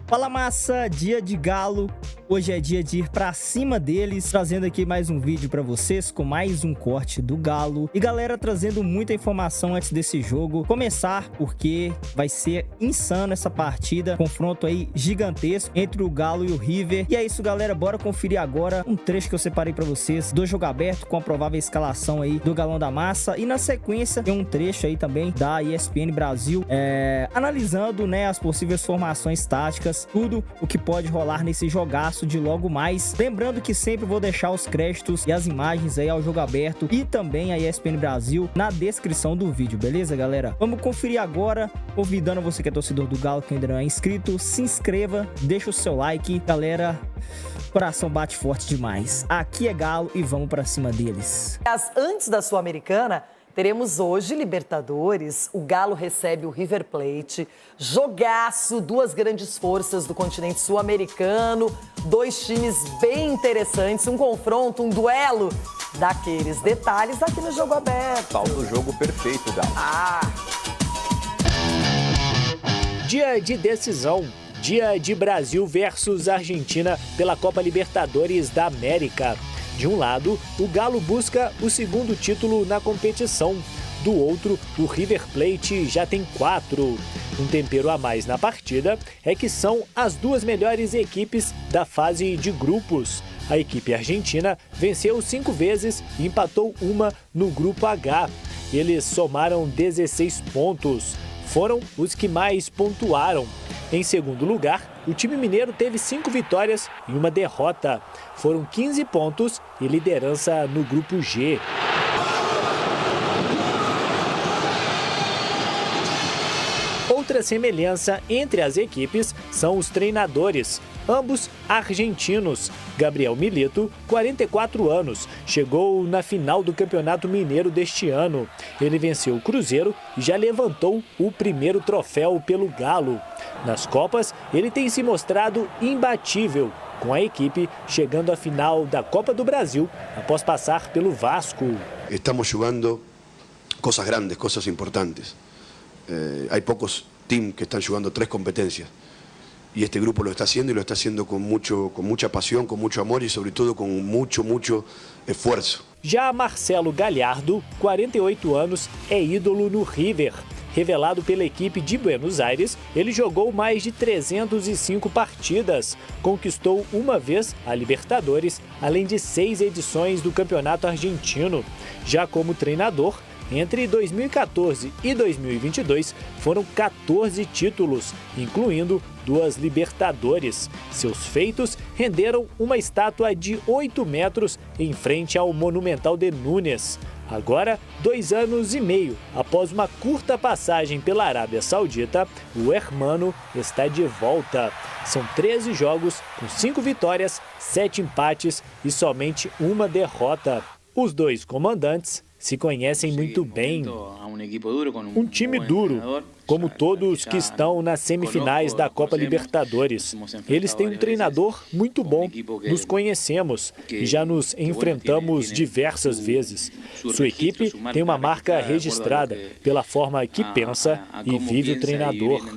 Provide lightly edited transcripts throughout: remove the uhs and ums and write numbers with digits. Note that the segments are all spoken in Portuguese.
Fala massa, dia de Galo, hoje é dia de ir pra cima deles, trazendo aqui mais um vídeo pra vocês com mais um corte do Galo. E galera, trazendo muita informação antes desse jogo começar, porque vai ser insano essa partida, confronto aí gigantesco entre o Galo e o River. E é isso galera, bora conferir agora um trecho que eu separei pra vocês do jogo aberto com a provável escalação aí do Galão da Massa. E na sequência tem um trecho aí também da ESPN Brasil, analisando, né, as possíveis formações táticas, tudo o que pode rolar nesse jogaço de logo mais. Lembrando que sempre vou deixar os créditos e as imagens aí ao jogo aberto e também a ESPN Brasil na descrição do vídeo, beleza galera? Vamos conferir agora, convidando você que é torcedor do Galo, que ainda não é inscrito, se inscreva, deixa o seu like, galera. Coração bate forte demais. Aqui é Galo e vamos pra cima deles. Antes da Sul-Americana, teremos hoje Libertadores, o Galo recebe o River Plate, jogaço, duas grandes forças do continente sul-americano, dois times bem interessantes, um confronto, um duelo daqueles. Detalhes aqui no jogo aberto. Tal do jogo perfeito, Galo. Dia de decisão, dia de Brasil versus Argentina pela Copa Libertadores da América. De um lado, o Galo busca o segundo título na competição. Do outro, o River Plate já tem 4. Um tempero a mais na partida é que são as duas melhores equipes da fase de grupos. A equipe argentina venceu 5 vezes e empatou uma no grupo H. Eles somaram 16 pontos. Foram os que mais pontuaram. Em segundo lugar, o time mineiro teve 5 vitórias e uma derrota. Foram 15 pontos e liderança no grupo G. Outra semelhança entre as equipes são os treinadores, ambos argentinos. Gabriel Milito, 44 anos, chegou na final do Campeonato Mineiro deste ano. Ele venceu o Cruzeiro e já levantou o primeiro troféu pelo Galo. Nas Copas, ele tem se mostrado imbatível, com a equipe chegando à final da Copa do Brasil após passar pelo Vasco. Estamos jugando cosas grandes, cosas importantes. Hay pocos teams que están jugando 3 competencias. Y este grupo lo está haciendo y lo está haciendo con mucha pasión, con mucho amor y sobre todo con mucho esfuerzo. Já Marcelo Galhardo, 48 anos, é ídolo no River. Revelado pela equipe de Buenos Aires, ele jogou mais de 305 partidas, conquistou uma vez a Libertadores, além de 6 edições do Campeonato Argentino. Já como treinador, entre 2014 e 2022 foram 14 títulos, incluindo 2 Libertadores. Seus feitos renderam uma estátua de 8 metros em frente ao Monumental de Núñez. Agora, 2 anos e meio após uma curta passagem pela Arábia Saudita, o hermano está de volta. São 13 jogos com 5 vitórias, 7 empates e somente uma derrota. Os dois comandantes se conhecem muito bem. Um time duro, como todos que estão nas semifinais da Copa Libertadores. Eles têm um treinador muito bom, nos conhecemos e já nos enfrentamos diversas vezes. Sua equipe tem uma marca registrada pela forma que pensa e vive o treinador.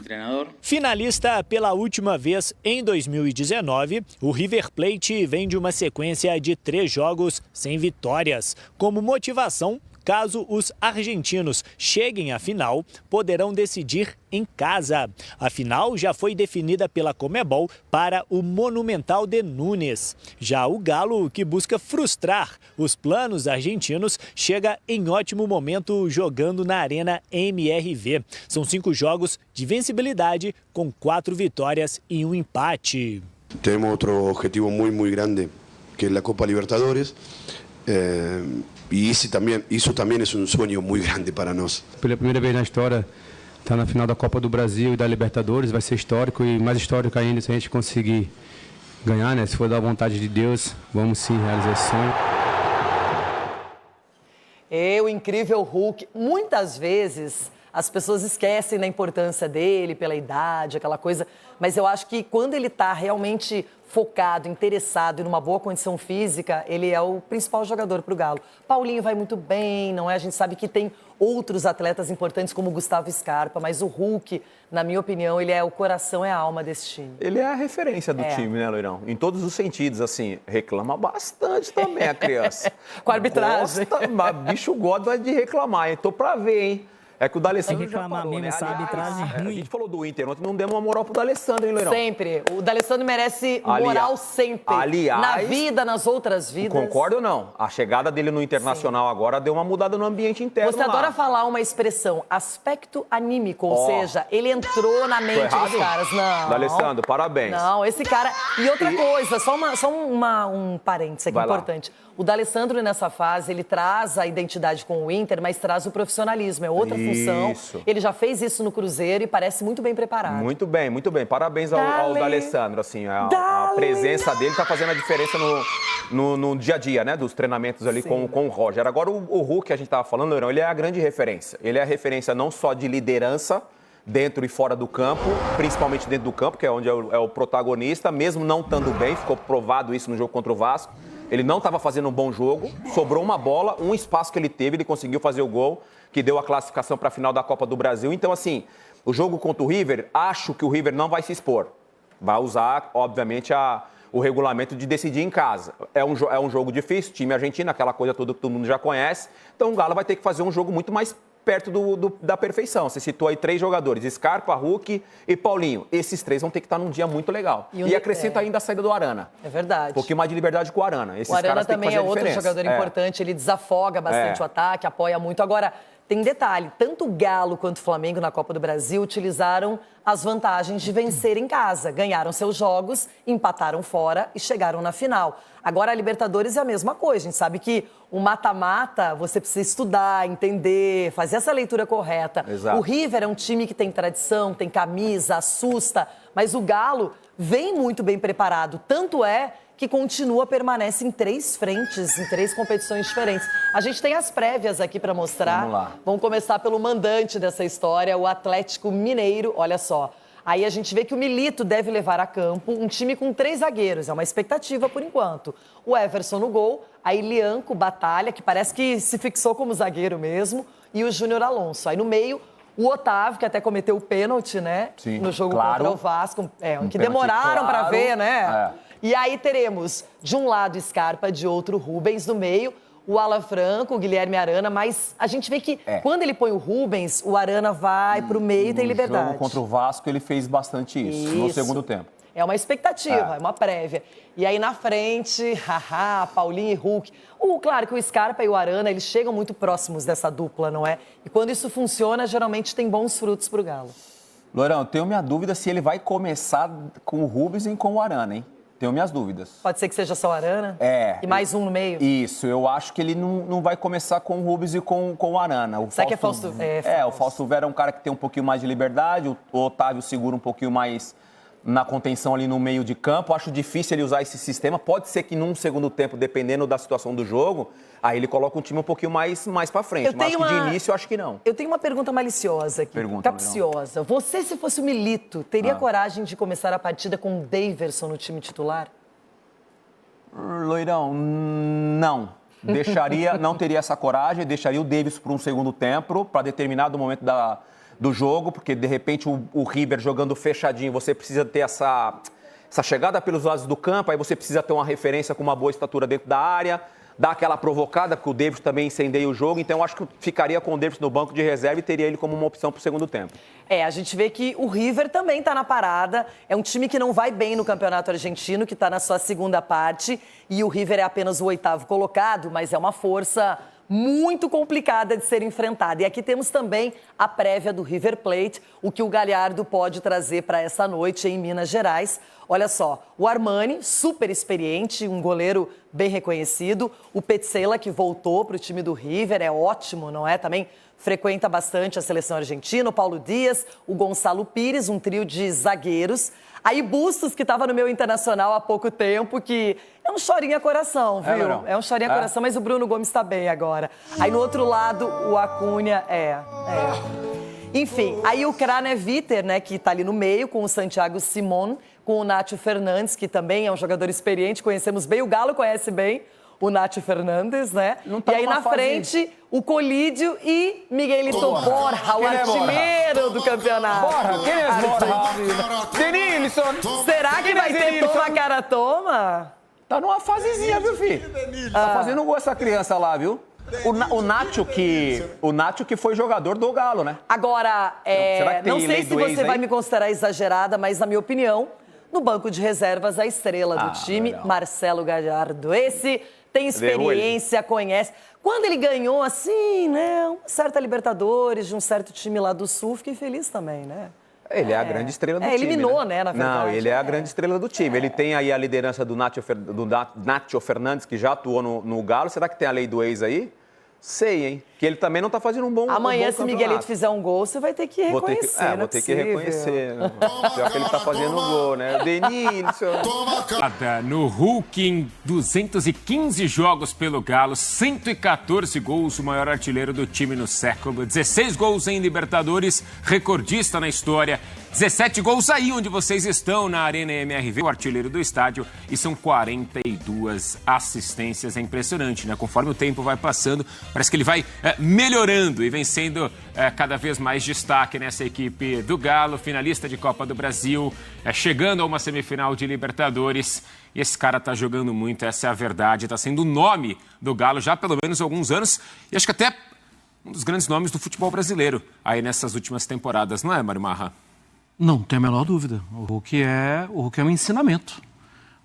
Finalista pela última vez em 2019, o River Plate vem de uma sequência de 3 jogos sem vitórias. Como motivação, caso os argentinos cheguem à final, poderão decidir em casa. A final já foi definida pela Conmebol para o Monumental de Núñez. Já o Galo, que busca frustrar os planos argentinos, chega em ótimo momento jogando na Arena MRV. São 5 jogos de vencibilidade com 4 vitórias e 1 empate. Temos outro objetivo muito grande, que é a Copa Libertadores. E isso também é um sonho muito grande para nós. Pela primeira vez na história, está na final da Copa do Brasil e da Libertadores, vai ser histórico e mais histórico ainda se a gente conseguir ganhar, né? Se for da vontade de Deus, vamos sim realizar esse sonho. O incrível Hulk, muitas vezes As pessoas esquecem da importância dele pela idade, aquela coisa. Mas eu acho que quando ele está realmente focado, interessado e numa boa condição física, ele é o principal jogador para o Galo. Paulinho vai muito bem, não é? A gente sabe que tem outros atletas importantes como o Gustavo Scarpa, mas o Hulk, na minha opinião, ele é o coração, é a alma desse time. Ele é a referência do time, né, Loirão? Em todos os sentidos, assim, reclama bastante também a criança. Com a arbitragem. Mas bicho gosta de reclamar, hein? Tô pra ver, hein? É que o D'Alessandro já reclamar falou, mesmo, né? essa arbitragem A ruim. gente falou do Inter ontem, não demos uma moral pro D'Alessandro, hein, Loirão? Sempre. O D'Alessandro merece moral sempre. Aliás, na vida, nas outras vidas. Concorda ou não? A chegada dele no Internacional agora deu uma mudada no ambiente interno. Você adora falar uma expressão, aspecto anímico, ou seja, ele entrou na mente dos caras. Não. D'Alessandro, parabéns. Não, esse cara... E outra coisa, só um parênteses aqui importante. O D'Alessandro, nessa fase, ele traz a identidade com o Inter, mas traz o profissionalismo. É outra função. Ele já fez isso no Cruzeiro e parece muito bem preparado. Muito bem, muito bem. Parabéns ao D'Alessandro. Assim, a presença dele está fazendo a diferença no dia a dia, né? Dos treinamentos ali com o Roger. Agora, o Hulk, que a gente estava falando, Leirão, ele é a grande referência. Ele é a referência não só de liderança, dentro e fora do campo, principalmente dentro do campo, que é onde é o protagonista, mesmo não estando bem, ficou provado isso no jogo contra o Vasco. Ele não estava fazendo um bom jogo, sobrou uma bola, um espaço que ele teve, ele conseguiu fazer o gol, que deu a classificação para a final da Copa do Brasil. Então, assim, o jogo contra o River, acho que o River não vai se expor. Vai usar, obviamente, o regulamento de decidir em casa. É um jogo difícil, time argentino, aquela coisa toda que todo mundo já conhece. Então, o Galo vai ter que fazer um jogo muito mais perto da perfeição. Você citou aí 3 jogadores, Scarpa, Hulk e Paulinho. Esses 3 vão ter que estar num dia muito legal. E acrescenta ainda a saída do Arana. É verdade. Um pouquinho mais de liberdade com o Arana. O Arana também é outro jogador importante, ele desafoga bastante o ataque, apoia muito. Agora, tem detalhe, tanto o Galo quanto o Flamengo na Copa do Brasil utilizaram as vantagens de vencer em casa. Ganharam seus jogos, empataram fora e chegaram na final. Agora a Libertadores é a mesma coisa. A gente sabe que o mata-mata você precisa estudar, entender, fazer essa leitura correta. Exato. O River é um time que tem tradição, tem camisa, assusta, mas o Galo vem muito bem preparado. Tanto é que permanece em 3 frentes, em 3 competições diferentes. A gente tem as prévias aqui para mostrar. Vamos lá. Vamos começar pelo mandante dessa história, o Atlético Mineiro. Olha só. Aí a gente vê que o Milito deve levar a campo um time com 3 zagueiros. É uma expectativa por enquanto. O Everson no gol, aí Lianco, Batalha, que parece que se fixou como zagueiro mesmo, e o Júnior Alonso. Aí no meio, o Otávio, que até cometeu o pênalti, né? Sim, no jogo claro. contra o Vasco. Que pênalti demoraram para claro. ver, né? E aí teremos, de um lado, Scarpa, de outro, Rubens, no meio, o Alan Franco, o Guilherme Arana, mas a gente vê que quando ele põe o Rubens, o Arana vai pro meio e tem liberdade. No jogo contra o Vasco, ele fez bastante isso. No segundo tempo. É uma expectativa, é uma prévia. E aí na frente, Paulinho e Hulk. Claro que o Scarpa e o Arana, eles chegam muito próximos dessa dupla, não é? E quando isso funciona, geralmente tem bons frutos pro Galo. Loirão, eu tenho minha dúvida se ele vai começar com o Rubens e com o Arana, hein? Tenho minhas dúvidas. Pode ser que seja só o Arana? E mais um no meio? Isso, eu acho que ele não vai começar com o Rubens e com o Arana. Será que é Fausto? O Fausto Vera é um cara que tem um pouquinho mais de liberdade, o Otávio segura um pouquinho mais na contenção ali no meio de campo. Acho difícil ele usar esse sistema. Pode ser que num segundo tempo, dependendo da situação do jogo, aí ele coloca um time um pouquinho mais pra frente. Mas acho que de início, eu acho que não. Eu tenho uma pergunta maliciosa aqui, capciosa. Você, se fosse o Milito, teria coragem de começar a partida com o Daverson no time titular? Loirão, não. Não teria essa coragem, deixaria o Davis para um segundo tempo, para determinado momento do jogo, porque de repente o River jogando fechadinho, você precisa ter essa chegada pelos lados do campo, aí você precisa ter uma referência com uma boa estatura dentro da área, dar aquela provocada, porque o Davis também incendeia o jogo, então eu acho que eu ficaria com o Davis no banco de reserva e teria ele como uma opção para o segundo tempo. A gente vê que o River também está na parada, é um time que não vai bem no Campeonato Argentino, que está na sua segunda parte, e o River é apenas o 8º colocado, mas é uma força muito complicada de ser enfrentada. E aqui temos também a prévia do River Plate, o que o Galhardo pode trazer para essa noite em Minas Gerais. Olha só, o Armani, super experiente, um goleiro bem reconhecido. O Petzela, que voltou para o time do River, é ótimo, não é? Também frequenta bastante a seleção argentina. O Paulo Dias, o Gonçalo Pires, um trio de zagueiros. Aí Bustos, que estava no meu Internacional há pouco tempo, que é um chorinho coração, viu? É um chorinho coração, mas o Bruno Gomes está bem agora. Aí no outro lado, o Acunha, Enfim, aí o Craneviter, né, que tá ali no meio, com o Santiago Simón, com o Nacho Fernandes, que também é um jogador experiente, conhecemos bem, o Galo conhece bem o Nacho Fernandes, né? Tá e aí na frente, o Colídio e Miguelito Borja, o artilheiro do campeonato. Borja, quem é Borja? Denilson. Será que vai ter toma cara toma? Tá numa fasezinha, viu, filho? Tá fazendo gol essa criança lá, viu? O Nacho que foi jogador do Galo, né? Agora, Será que tem não sei lei se do você ex vai aí? me considerar exagerada, mas na minha opinião, no banco de reservas, a estrela do time, legal. Marcelo Gallardo. Esse tem experiência, conhece. Quando ele ganhou, assim, né, uma certa Libertadores de um certo time lá do Sul, fiquei feliz também, né? Ele é a grande estrela do time. Eliminou, né, na verdade. Não, ele é a grande estrela do time. Ele tem aí a liderança do Nacho Fernandes, que já atuou no Galo. Será que tem a lei do ex aí? Sei, hein? Que ele também não tá fazendo um bom Amanhã, se campeonato. Miguelito fizer um gol, você vai ter que reconhecer, Vou ter que reconhecer. Pior que ele tá fazendo um gol, né? O Denilson. No Hulk, em 215 jogos pelo Galo, 114 gols, o maior artilheiro do time no século, 16 gols em Libertadores, recordista na história, 17 gols aí onde vocês estão, na Arena MRV, o artilheiro do estádio, e são 42 assistências. É impressionante, né? Conforme o tempo vai passando, parece que ele vai melhorando e vem sendo cada vez mais destaque nessa equipe do Galo, finalista de Copa do Brasil, chegando a uma semifinal de Libertadores. E esse cara tá jogando muito, essa é a verdade, tá sendo o nome do Galo já há pelo menos alguns anos, e acho que até um dos grandes nomes do futebol brasileiro aí nessas últimas temporadas, não é, Mário Marra? Não tem a menor dúvida. O Hulk é um ensinamento.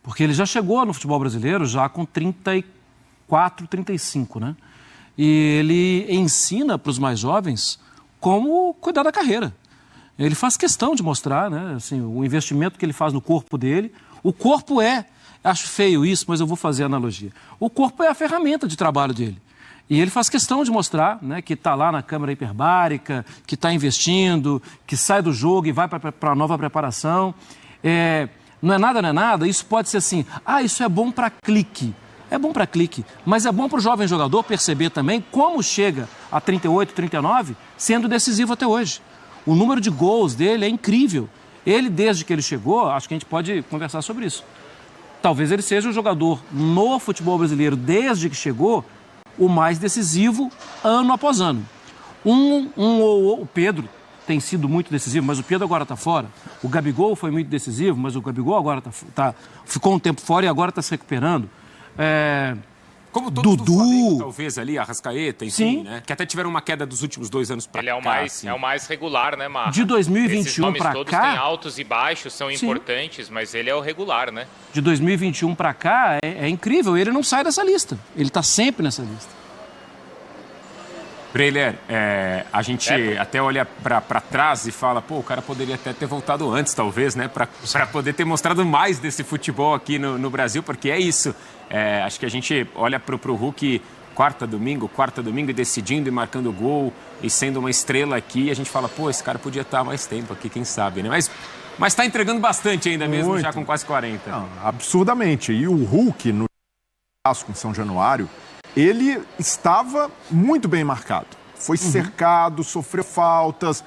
Porque ele já chegou no futebol brasileiro já com 34, 35, né? E ele ensina para os mais jovens como cuidar da carreira. Ele faz questão de mostrar, né, assim, o investimento que ele faz no corpo dele. O corpo acho feio isso, mas eu vou fazer a analogia. O corpo é a ferramenta de trabalho dele. E ele faz questão de mostrar, né, que está lá na câmara hiperbárica, que está investindo, que sai do jogo e vai para a nova preparação. Não é nada, isso pode ser assim, isso é bom para clique. É bom para clique, mas é bom para o jovem jogador perceber também como chega a 38, 39, sendo decisivo até hoje. O número de gols dele é incrível. Ele, desde que ele chegou, acho que a gente pode conversar sobre isso. Talvez ele seja o jogador no futebol brasileiro, desde que chegou, o mais decisivo ano após ano. O Pedro tem sido muito decisivo, mas o Pedro agora está fora. O Gabigol foi muito decisivo, mas o Gabigol agora ficou um tempo fora e agora está se recuperando. Como todos Dudu, do Flamengo, talvez ali, Arrascaeta, enfim, sim, né? Que até tiveram uma queda dos últimos 2 anos para cá. Ele é o mais regular, né, Marra? De 2021 Esses nomes para todos cá, têm altos e baixos, são sim, importantes, mas ele é o regular, né? De 2021 para cá é incrível, ele não sai dessa lista. Ele está sempre nessa lista. Breiler, a gente até olha para trás e fala, pô, o cara poderia até ter voltado antes, talvez, né? Para poder ter mostrado mais desse futebol aqui no Brasil, porque é isso. Acho que a gente olha pro Hulk quarta, domingo e decidindo e marcando gol e sendo uma estrela aqui, e a gente fala, pô, esse cara podia estar mais tempo aqui, quem sabe, né? Mas tá entregando bastante ainda mesmo, muito, já com quase 40. Não, absurdamente. E o Hulk, no Vasco, em São Januário, ele estava muito bem marcado. Foi cercado, sofreu faltas,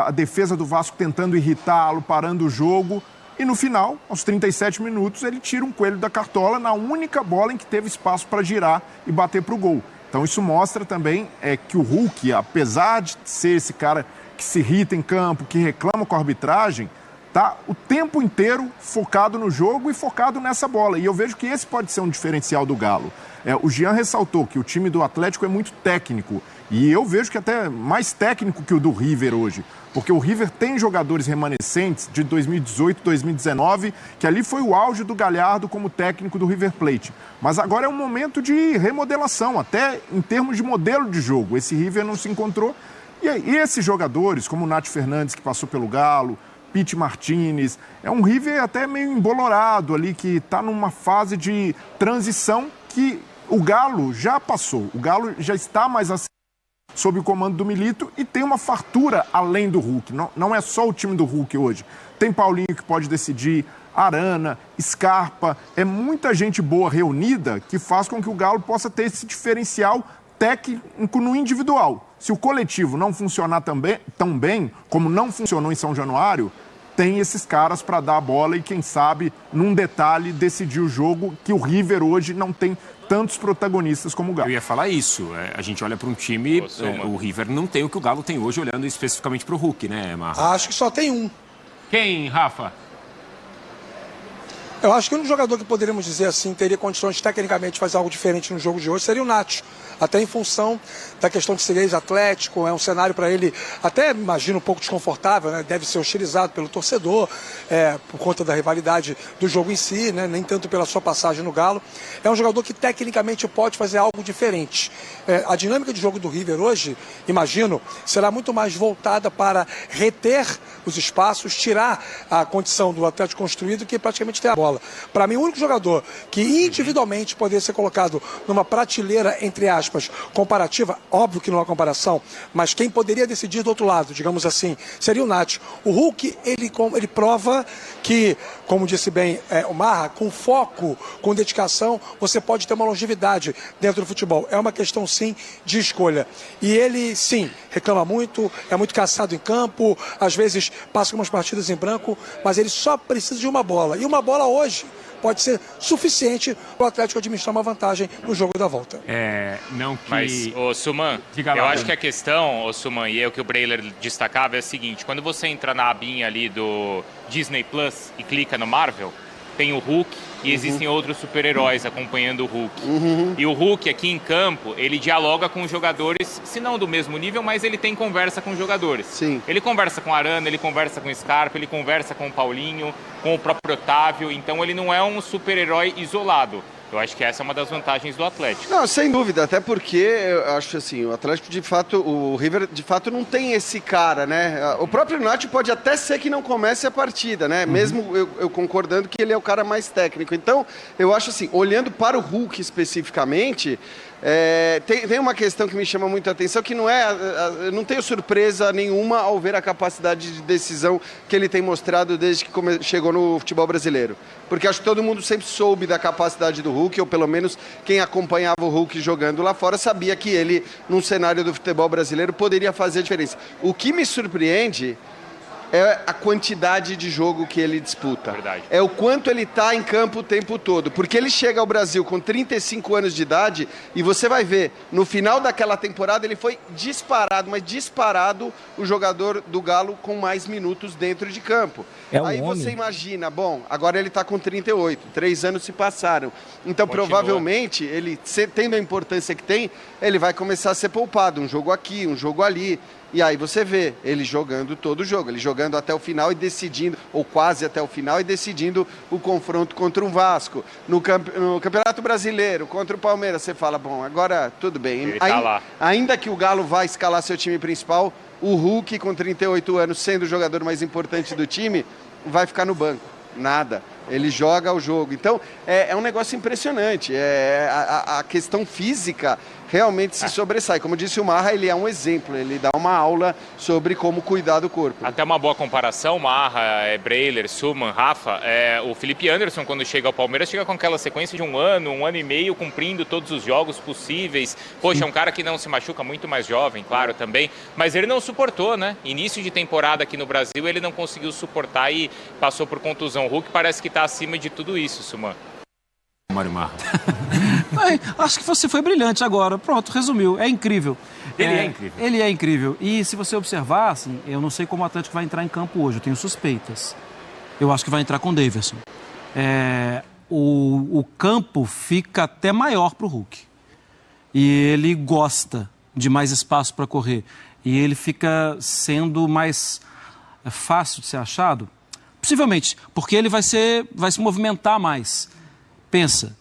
a defesa do Vasco tentando irritá-lo, parando o jogo. E no final, aos 37 minutos, ele tira um coelho da cartola na única bola em que teve espaço para girar e bater para o gol. Então isso mostra também que o Hulk, apesar de ser esse cara que se irrita em campo, que reclama com a arbitragem, tá o tempo inteiro focado no jogo e focado nessa bola. E eu vejo que esse pode ser um diferencial do Galo. O Jean ressaltou que o time do Atlético é muito técnico. E eu vejo que até mais técnico que o do River hoje. Porque o River tem jogadores remanescentes de 2018, 2019, que ali foi o auge do Gallardo como técnico do River Plate. Mas agora é um momento de remodelação, até em termos de modelo de jogo. Esse River não se encontrou. E esses jogadores, como o Nacho Fernandes, que passou pelo Galo, Pity Martinez, é um River até meio embolorado ali, que está numa fase de transição que o Galo já passou. O Galo já está mais sob o comando do Milito e tem uma fartura além do Hulk. Não é só o time do Hulk hoje. Tem Paulinho que pode decidir, Arana, Scarpa. É muita gente boa reunida que faz com que o Galo possa ter esse diferencial técnico no individual. Se o coletivo não funcionar tão bem como não funcionou em São Januário, tem esses caras para dar a bola e, quem sabe, num detalhe, decidir o jogo, que o River hoje não tem tantos protagonistas como o Galo. Eu ia falar isso. A gente olha para um time, o River não tem o que o Galo tem hoje, olhando especificamente para o Hulk, né, Marra? Acho que só tem um. Quem, Rafa? Eu acho que o único jogador que poderíamos dizer assim teria condições tecnicamente de fazer algo diferente no jogo de hoje seria o Nacho. Até em função da questão de ser ex-atlético, é um cenário para ele, até imagino, um pouco desconfortável, né? Deve ser hostilizado pelo torcedor, por conta da rivalidade do jogo em si, né? Nem tanto pela sua passagem no Galo. É um jogador que tecnicamente pode fazer algo diferente. A dinâmica de jogo do River hoje, imagino, será muito mais voltada para reter os espaços, tirar a condição do Atlético construído que praticamente ter a bola. Para mim, o único jogador que individualmente poderia ser colocado numa prateleira, entre aspas, comparativa, óbvio que não há comparação, mas quem poderia decidir do outro lado, digamos assim, seria o Nath. O Hulk, ele prova que, como disse bem o Marra, com foco, com dedicação, você pode ter uma longevidade dentro do futebol. É uma questão, sim, de escolha. E ele, sim, reclama muito, é muito caçado em campo, às vezes passa umas partidas em branco, mas ele só precisa de uma bola. E uma bola hoje pode ser suficiente para o Atlético administrar uma vantagem no jogo da volta. Não que... Mas, Suman, eu acho que a questão, Suman, e é o que o Breiler destacava, é o seguinte: quando você entra na abinha ali do Disney Plus e clica no Marvel, tem o Hulk e existem outros super-heróis acompanhando o Hulk. E o Hulk, aqui em campo, ele dialoga com os jogadores, se não do mesmo nível, mas ele tem conversa com os jogadores. Sim. Ele conversa com o Arana, ele conversa com o Scarpa, ele conversa com o Paulinho, com o próprio Otávio. Então ele não é um super-herói isolado. Eu acho que essa é uma das vantagens do Atlético. Não, sem dúvida, até porque eu acho assim, o Atlético de fato, o River de fato não tem esse cara, né? O próprio Nath pode até ser que não comece a partida, né? Mesmo eu concordando que ele é o cara mais técnico. Então, eu acho assim, olhando para o Hulk especificamente, tem uma questão que me chama muito a atenção, que eu não tenho surpresa nenhuma ao ver a capacidade de decisão que ele tem mostrado desde que chegou no futebol brasileiro. Porque acho que todo mundo sempre soube da capacidade do Hulk, ou pelo menos quem acompanhava o Hulk jogando lá fora sabia que ele, num cenário do futebol brasileiro, poderia fazer a diferença. O que me surpreende é a quantidade de jogo que ele disputa. Verdade. É o quanto ele está em campo o tempo todo. Porque ele chega ao Brasil com 35 anos de idade e você vai ver, no final daquela temporada ele foi disparado, mas disparado o jogador do Galo com mais minutos dentro de campo. Aí você imagina, bom, agora ele está com 38, 3 anos se passaram. Então provavelmente ele, tendo a importância que tem, ele vai começar a ser poupado. Um jogo aqui, um jogo ali. E aí você vê ele jogando todo o jogo, ele jogando até o final e decidindo, ou quase até o final, e decidindo o confronto contra o Vasco. No Campeonato Brasileiro, contra o Palmeiras, você fala, bom, agora tudo bem. Ele tá lá. Ainda que o Galo vá escalar seu time principal, o Hulk, com 38 anos, sendo o jogador mais importante do time, vai ficar no banco. Nada. Ele joga o jogo. Então, é um negócio impressionante. A questão física realmente se sobressai. Como disse o Marra, ele é um exemplo. Ele dá uma aula sobre como cuidar do corpo. Até uma boa comparação, Marra, Breiler, Suman, Rafa, o Felipe Anderson, quando chega ao Palmeiras, chega com aquela sequência de um ano e meio, cumprindo todos os jogos possíveis. Poxa, é um cara que não se machuca, muito mais jovem, claro, também. Mas ele não suportou, né? Início de temporada aqui no Brasil, ele não conseguiu suportar e passou por contusão. O Hulk parece que está acima de tudo isso, Suman. Mário Marra. Acho que você foi brilhante agora. Pronto, resumiu. É incrível. Ele é incrível. Ele é incrível. E se você observar, assim, eu não sei como o Atlético vai entrar em campo hoje. Eu tenho suspeitas. Eu acho que vai entrar com o Daverson. O campo fica até maior para o Hulk. E ele gosta de mais espaço para correr. E ele fica sendo mais fácil de ser achado. Possivelmente, porque ele vai se movimentar mais. Pensa,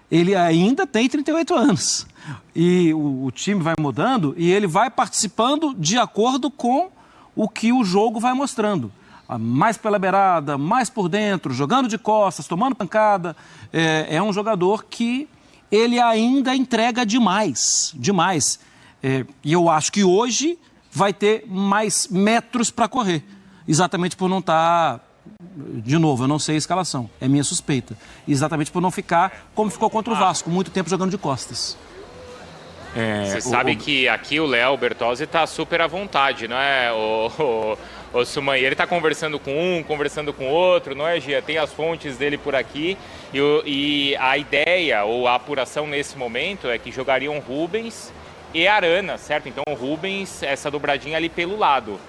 ele ainda tem 38 anos. E o time vai mudando e ele vai participando de acordo com o que o jogo vai mostrando. Mais pela beirada, mais por dentro, jogando de costas, tomando pancada. É um jogador que ele ainda entrega demais, demais. E eu acho que hoje vai ter mais metros para correr. Exatamente por não estar... De novo, eu não sei a escalação, é minha suspeita. Exatamente por não ficar como ficou contra o Vasco, muito tempo jogando de costas. Você sabe que aqui o Léo Bertozzi tá super à vontade, não é, o Suman? Ele tá conversando com um, conversando com outro, não é, Gia? Tem as fontes dele por aqui. E a ideia ou a apuração nesse momento é que jogariam Rubens e Arana, certo? Então o Rubens, essa dobradinha ali pelo lado.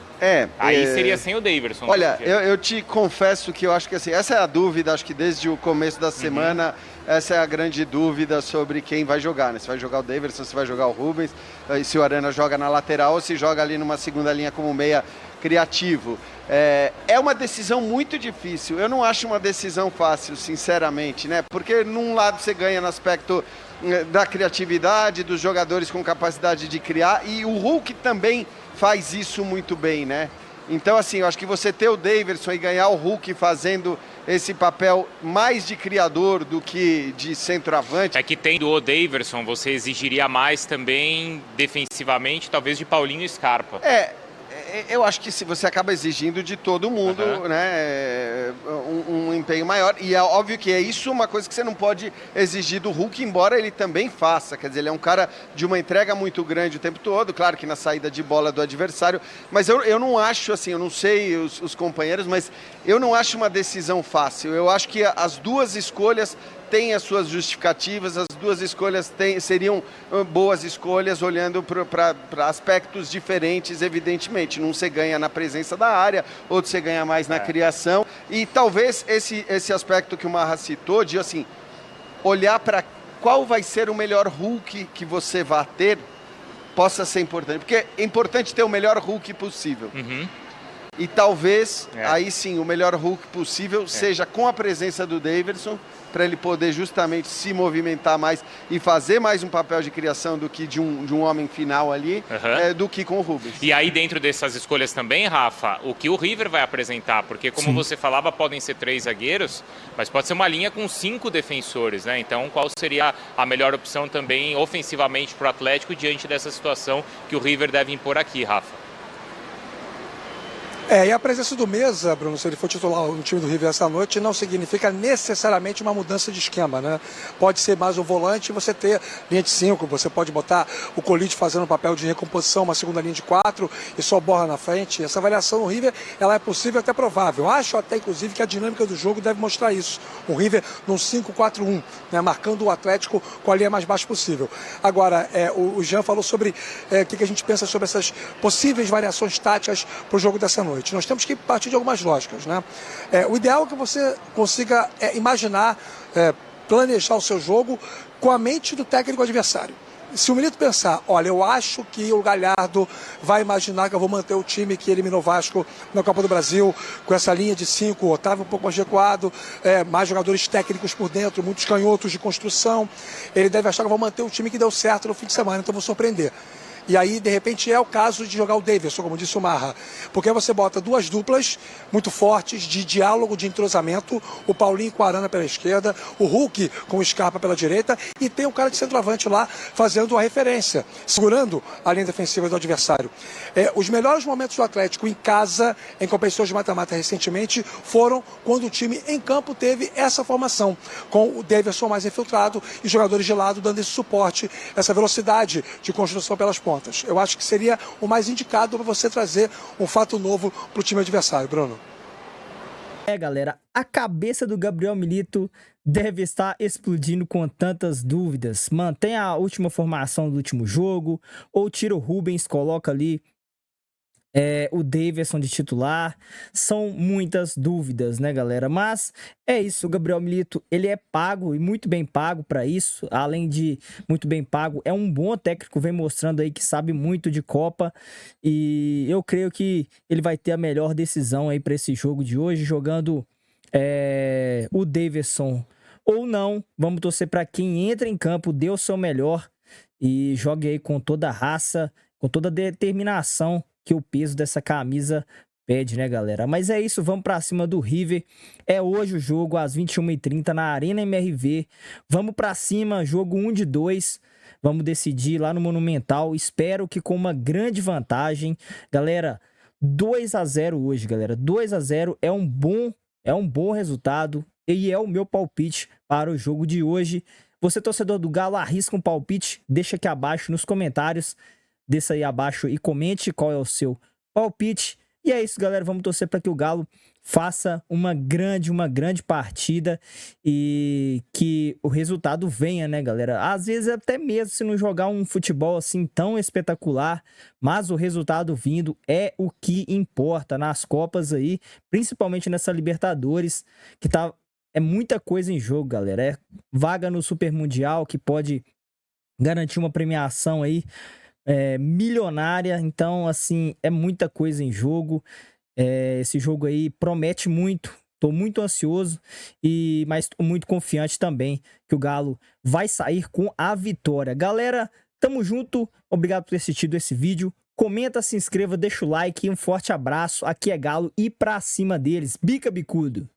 Aí seria sem o Daverson. Olha, eu te confesso que eu acho que assim, essa é a dúvida, acho que desde o começo da semana, essa é a grande dúvida sobre quem vai jogar, né? Se vai jogar o Daverson, se vai jogar o Rubens, e se o Arana joga na lateral ou se joga ali numa segunda linha como meia criativo. É uma decisão muito difícil, eu não acho uma decisão fácil, sinceramente, né? Porque num lado você ganha no aspecto da criatividade, dos jogadores com capacidade de criar, e o Hulk também faz isso muito bem, né? Então, assim, eu acho que você ter o Daverson e ganhar o Hulk fazendo esse papel mais de criador do que de centroavante. É que tendo o Daverson, você exigiria mais também defensivamente, talvez de Paulinho e Scarpa. Eu acho que se você acaba exigindo de todo mundo, né, um empenho maior, e é óbvio que é isso uma coisa que você não pode exigir do Hulk, embora ele também faça, quer dizer, ele é um cara de uma entrega muito grande o tempo todo, claro que na saída de bola do adversário, mas eu não acho assim, eu não sei os companheiros, mas eu não acho uma decisão fácil, eu acho que as duas escolhas têm as suas justificativas, as duas escolhas seriam boas escolhas olhando para aspectos diferentes, evidentemente. Um você ganha na presença da área, outro você ganha mais na criação. E talvez esse aspecto que o Marra citou, de assim, olhar para qual vai ser o melhor Hulk que você vai ter, possa ser importante. Porque é importante ter o melhor Hulk possível. E talvez, aí sim, o melhor Hulk possível seja com a presença do Daverson, para ele poder justamente se movimentar mais e fazer mais um papel de criação do que de um homem final ali, do que com o Rubens. E aí dentro dessas escolhas também, Rafa, o que o River vai apresentar, porque como você falava, podem ser 3 zagueiros, mas pode ser uma linha com 5 defensores, né? Então qual seria a melhor opção também ofensivamente para o Atlético diante dessa situação que o River deve impor aqui, Rafa? E a presença do Meza, Bruno, se ele for titular no time do River essa noite, não significa necessariamente uma mudança de esquema, né? Pode ser mais um volante e você ter linha de 5, você pode botar o Colite fazendo um papel de recomposição, uma segunda linha de 4 e só borra na frente. Essa variação no River, ela é possível e até provável. Acho até, inclusive, que a dinâmica do jogo deve mostrar isso. O River num 5-4-1, né? Marcando o Atlético com a linha mais baixa possível. Agora, o Jean falou sobre o que a gente pensa sobre essas possíveis variações táticas para o jogo dessa noite. Nós temos que partir de algumas lógicas, né? O ideal é que você consiga imaginar, planejar o seu jogo com a mente do técnico adversário. Se o Milito pensar, olha, eu acho que o Galhardo vai imaginar que eu vou manter o time que eliminou o Vasco na Copa do Brasil, com essa linha de 5, o Otávio um pouco mais recuado, mais jogadores técnicos por dentro, muitos canhotos de construção, ele deve achar que eu vou manter o time que deu certo no fim de semana, então eu vou surpreender. E aí, de repente, é o caso de jogar o Daverson, como disse o Marra. Porque você bota duas duplas muito fortes, de diálogo, de entrosamento. O Paulinho com a Arana pela esquerda, o Hulk com o Scarpa pela direita. E tem um cara de centroavante lá fazendo a referência, segurando a linha defensiva do adversário. Os melhores momentos do Atlético em casa, em competições de mata-mata recentemente, foram quando o time em campo teve essa formação. Com o Daverson mais infiltrado e jogadores de lado dando esse suporte, essa velocidade de construção pelas pontas. Eu acho que seria o mais indicado para você trazer um fato novo para o time adversário, Bruno. Galera, a cabeça do Gabriel Milito deve estar explodindo com tantas dúvidas. Mantém a última formação do último jogo, ou tira o Rubens, coloca ali o Daverson de titular. São muitas dúvidas, né, galera? Mas é isso, o Gabriel Milito, ele é pago e muito bem pago para isso. Além de muito bem pago, é um bom técnico, vem mostrando aí que sabe muito de Copa. E eu creio que ele vai ter a melhor decisão aí para esse jogo de hoje, jogando o Daverson ou não. Vamos torcer para quem entra em campo, dê o seu melhor e jogue aí com toda a raça, com toda a determinação que o peso dessa camisa pede, né, galera? Mas é isso, vamos pra cima do River. É hoje o jogo, às 21h30, na Arena MRV. Vamos pra cima, jogo 1-2. Vamos decidir lá no Monumental. Espero que com uma grande vantagem. Galera, 2-0 hoje, galera. 2-0 é um bom resultado. E é o meu palpite para o jogo de hoje. Você, torcedor do Galo, arrisca um palpite? Deixa aqui abaixo nos comentários. Desça aí abaixo e comente qual é o seu palpite. E é isso, galera. Vamos torcer para que o Galo faça uma grande partida e que o resultado venha, né, galera? Às vezes até mesmo se não jogar um futebol assim tão espetacular, mas o resultado vindo é o que importa nas Copas aí, principalmente nessa Libertadores, que é muita coisa em jogo, galera. É vaga no Super Mundial que pode garantir uma premiação aí milionária. Então, assim, é muita coisa em jogo. Esse jogo aí promete muito. Tô muito ansioso, mas tô muito confiante também que o Galo vai sair com a vitória. Galera, tamo junto. Obrigado por ter assistido esse vídeo. Comenta, se inscreva, deixa o like e um forte abraço. Aqui é Galo e pra cima deles. Bica bicudo!